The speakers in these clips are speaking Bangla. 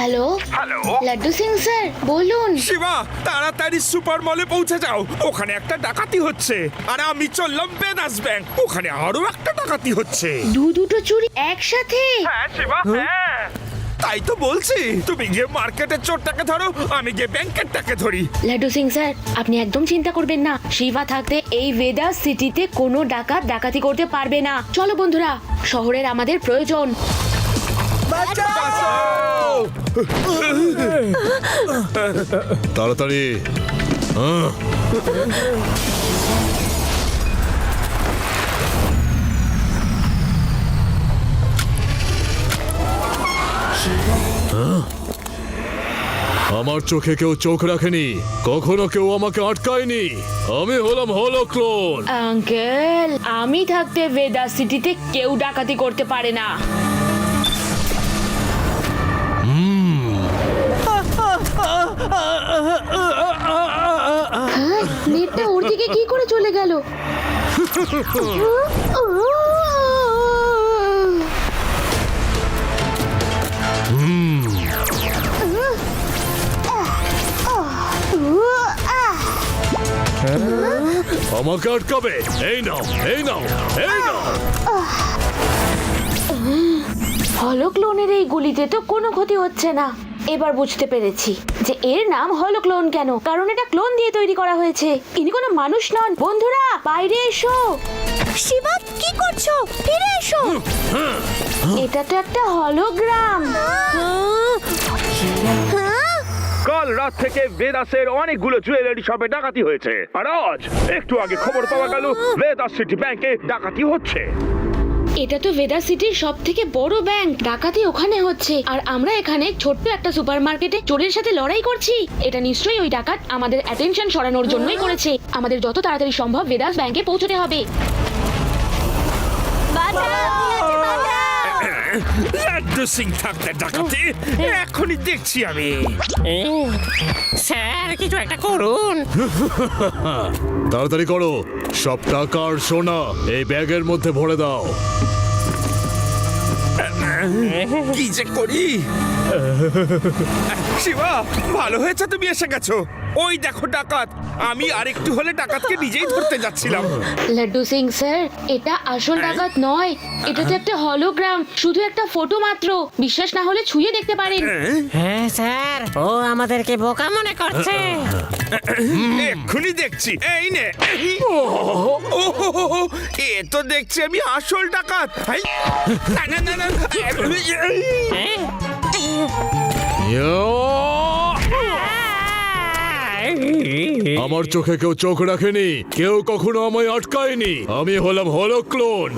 Hello hello Laddu Singh sir বলুন। শিবা, তাড়াতাড়ি সুপার মলে পৌঁছে যাও। ওখানে একটা ডাকাতি হচ্ছে। আর আমি চললাম বেদাস ব্যাংক, ওখানে আরো একটা ডাকাতি হচ্ছে। দুটো চুরি একসাথে? হ্যাঁ শিবা, হ্যাঁ তাই তো বলছি। তুমি গিয়ে মার্কেটের চোরটাকে ধরো, আমি গিয়ে ব্যাংকেরটাকে ধরি। লাড্ডু সিং স্যার আপনি একদম চিন্তা করবেন না, শিবা থাকতে এই ভেদাস সিটিতে কোনো ডাকাত ডাকাতি করতে পারবে না। চলো বন্ধুরা, শহরের আমাদের প্রয়োজন। তাড়াতাড়ি আমার চোখে কেউ চোখ রাখেনি, কখনো কেউ আমাকে আটকায়নি। আমি হলাম হলোক্লোন। আঙ্কেল, আমি থাকতে ভেদাস সিটিতে কেউ ডাকাতি করতে পারে না। হ্যাঁ, নেটটা ওর দিকে কি করে চলে গেল? আমাকে আটকাবে? এই নাও, এই নাও, এই নাও। হলোক্লোনের এই গুলিতে তো কোনো ক্ষতি হচ্ছে না। এবার বুঝতে পেরেছি যে এর নাম হলোক্লোন কেন, কারণ এটা ক্লোন দিয়ে তৈরি করা হয়েছে। ইনি কোনো মানুষ নন। বন্ধুরা বাইরে এসো। শিবা, কি করছো? ফিরে এসো। এটা তো একটা হলোগ্রাম। কাল রাত থেকে বেদাসের অনেকগুলো জুয়েলারি শপে ডাকাতি হয়েছে। আর আজ একটু আগে খবর পাওয়া গেল বেদাস সিটি ব্যাংকে ডাকাতি হচ্ছে। এটা তো ভেদাস সিটির সব থেকে বড় ব্যাংক। ডাকাতি ওখানে হচ্ছে আর আমরা এখানে ছোট্ট একটা সুপারমার্কেটে চোরের সাথে লড়াই করছি। এটা নিশ্চয়ই ওই ডাকাত আমাদের অ্যাটেনশন সরানোর জন্যই করেছে। আমাদের যত তাড়াতাড়ি সম্ভব ভেদাস ব্যাংকে পৌঁছতে হবে। লাড্ডু সিং থাকতে ডাকাতি এখনই দেখছি আমি। স্যার কিছু একটা করুন। তাড়াতাড়ি করো, সব টাকা আর সোনা এই ব্যাগের মধ্যে ভরে দাও। কি যে করি। শিবা, ভালো হয়েছে তুমি এসে গেছো। ওই দেখো ডাকাত। আমি আরেকটু হলে ডাকাতকে নিজেই ধরতে যাচ্ছিলাম। লাড্ডু সিং স্যার, এটা আসল ডাকাত নয়। এটা তো একটা হলোগ্রাম, শুধু একটা ফটো মাত্র। বিশ্বাস না হলে ছুঁয়ে দেখতে পারেন। হ্যাঁ স্যার, ও আমাদেরকে বোকা মনে করছে। এক্ষুনি দেখছি। এই নে। ও এ তো দেখছি আমি আসল ডাকাত। হাই, না না না না। আমার চোখে কেউ চোখ রাখেনি, কেউ কখনো আমায় আটকায়নি। আমি হলাম হলোক্লোন।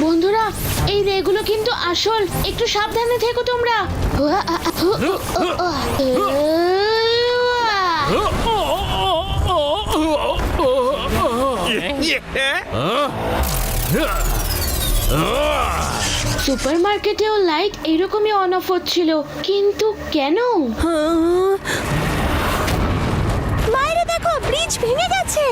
বন্ধুরা, এই রেগুলো কিন্তু আসল। একটু সাবধানে থেকো তোমরা। সুপারমার্কেটেও লাইট এরকমই অন অফ হচ্ছিল, কিন্তু কেন? বাইরে দেখো, ব্রিজ ভেঙে গেছে।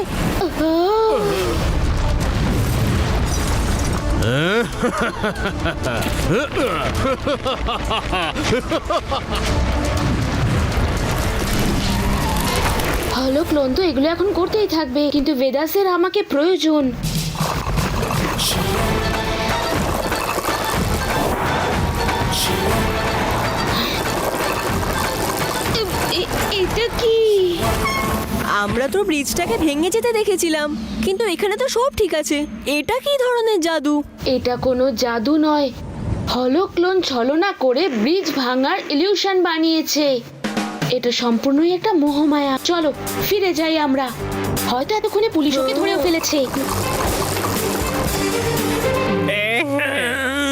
হলোক্লোন তো এগুলো এখন করতেই থাকবে, কিন্তু ভেদাসের আমাকে প্রয়োজন। এটা কি? আমরা তো ব্রিজটাকে ভেঙে যেতে দেখেছিলাম, কিন্তু এখানে তো সব ঠিক আছে। এটা কি ধরনের জাদু? এটা কোনো জাদু নয়। হলোক্লোন ছলনা করে ব্রিজ ভাঙার ইলিউশন বানিয়েছে। এটা সম্পূর্ণই একটা মোহমায়া। চলো ফিরে যাই আমরা। হয়তো এতক্ষণে পুলিশ ওকে ধরেও ফেলেছে।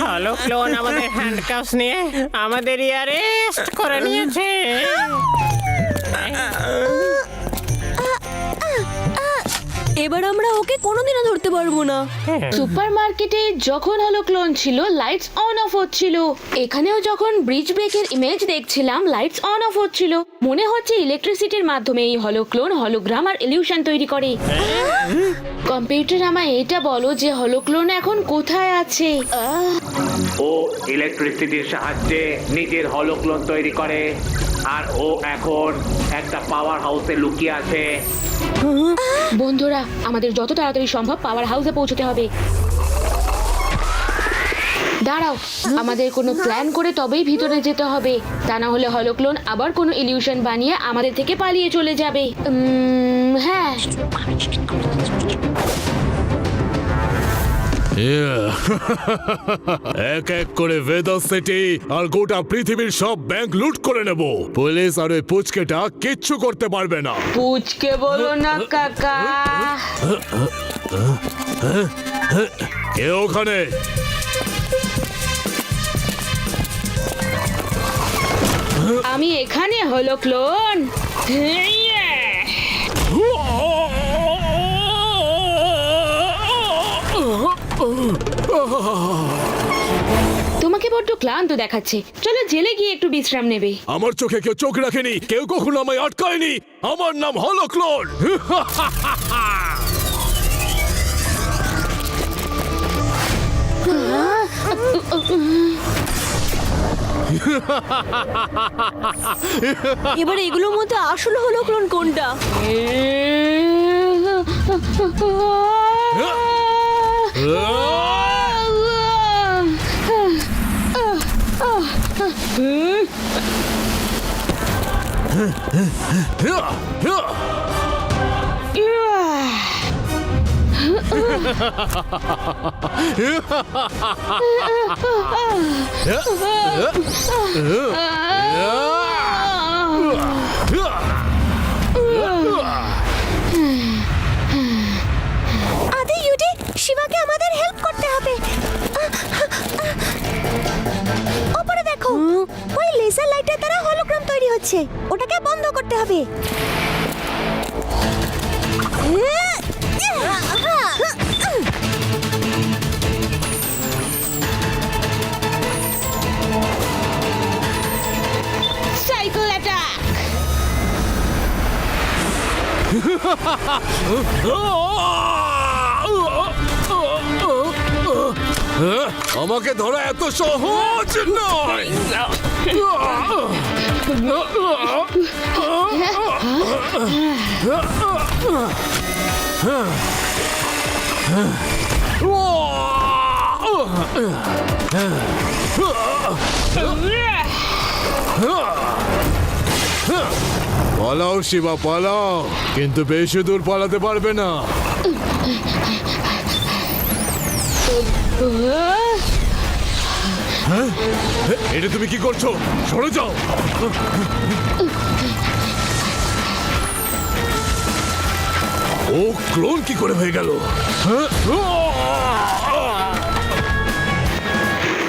হলো ক্লোন আমাদের হ্যান্ডকাফস নিয়ে আমাদের অ্যারেস্ট করে নিয়েছে। এবার আমরা ওকে কোনোদিনও ধরতে পারবো না। সুপার মার্কেটে যখন হলো ক্লোন ছিল লাইটস অন অফ হচ্ছিল, এখানেও যখন ব্রিজ ব্রেকের ইমেজ দেখছিলাম লাইটস অন অফ হচ্ছিল। মনে হচ্ছে ইলেকট্রিসিটির মাধ্যমে এই হলো ক্লোন হলোগ্রাম আর ইলিউশন তৈরি করে। কম্পিউটার আমায় এটা বলো যে হলো ক্লোন এখন কোথায় আছে। ও ইলেকট্রিসিটির সাহায্যে নিজের হলোক্লোন তৈরি করে আর ও এখন একটা পাওয়ার হাউসে লুকিয়ে আছে। বন্ধুরা আমাদের যত তাড়াতাড়ি সম্ভব পাওয়ার হাউসে পৌঁছতে হবে। দাঁড়াও, আমাদের কোনো প্ল্যান করে তবেই ভিতরে যেতে হবে, তা না হলে হলোক্লোন আবার কোনো ইলিউশন বানিয়ে আমাদের থেকে পালিয়ে চলে যাবে। হ্যাঁ, এক এক করে ভেদার সিটি আর গোটা পৃথিবীর সব ব্যাংক লুট করে নেব। পুলিশ আর ওই পুচকেটা কিচ্ছু করতে পারবে না। পুচকে বলো না কাকা। কে ওখানে? আমি এখানে হলোক্লোন। তোমাকে বড্ড ক্লান্ত দেখাচ্ছে, চলো জেলে গিয়ে একটু বিশ্রাম নেবে। আমার চোখে কেউ চোখ রাখেনি, কেউ কখনো আমায় আটকায়নি। আমার নাম হলোক্লোন। এবার এগুলোর মধ্যে আসল হলো ক্লোন কোনটা? আদি ইউডি, শিবাকে আমাদের হেল্প করতে হবে। ওপরে দেখো, ওই লেজার লাইটের দ্বারা হলোগ্রাম তৈরি হচ্ছে, ওটাকে বন্ধ করতে হবে। Cycle attack. আমাকে ধরা এত সহজ নয়। পালাও শিবা, পালাও, কিন্তু বেশি দূর পালাতে পারবে না। হ্যাঁ? এটা তুমি কি করছো? সরে যাও। ও ক্লোন কি করে হয়ে গেল? হ্যাঁ?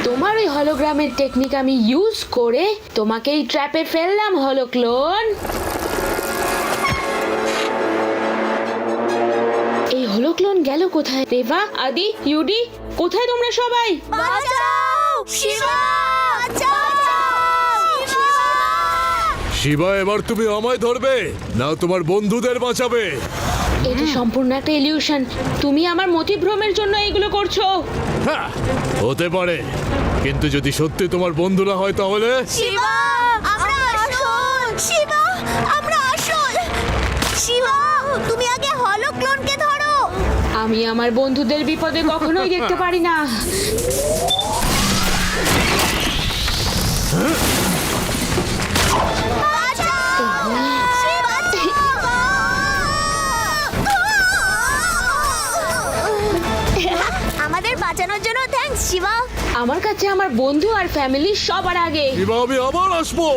তোমার ওই হলোগ্রামের টেকনিক আমি ইউজ করে তোমাকে এই ট্র্যাপে ফেললাম হলোক্লোন। এই হলোক্লোন গেল কোথায়? রেভা, আদি, ইউডি, কোথায় তোমরা সবাই? বাঁচাও শিবা, শিবা, এবার তুমি আমায় ধরবে না তোমার বন্ধুদের বাঁচাবে? এটা সম্পূর্ণ একটা ইলিউশন। তুমি আমার মতিভ্রমের জন্য এইগুলো করছো। হ্যাঁ, হতে পারে, কিন্তু যদি সত্যি তোমার বন্ধুরা হয় তাহলে? শিবা, আমরা আসল। শিবা, আমরা আসল। শিবা, তুমি আগে হলো ক্লোনকে ধরো। আমি আমার বন্ধুদের বিপদে কখনোই দেখতে পারি না। আমাদের বাঁচানোর জন্য থ্যাঙ্কস শিবা। আমার কাছে আমার বন্ধু আর ফ্যামিলি সবার আগে। শিবা, আমি আবার আসবো।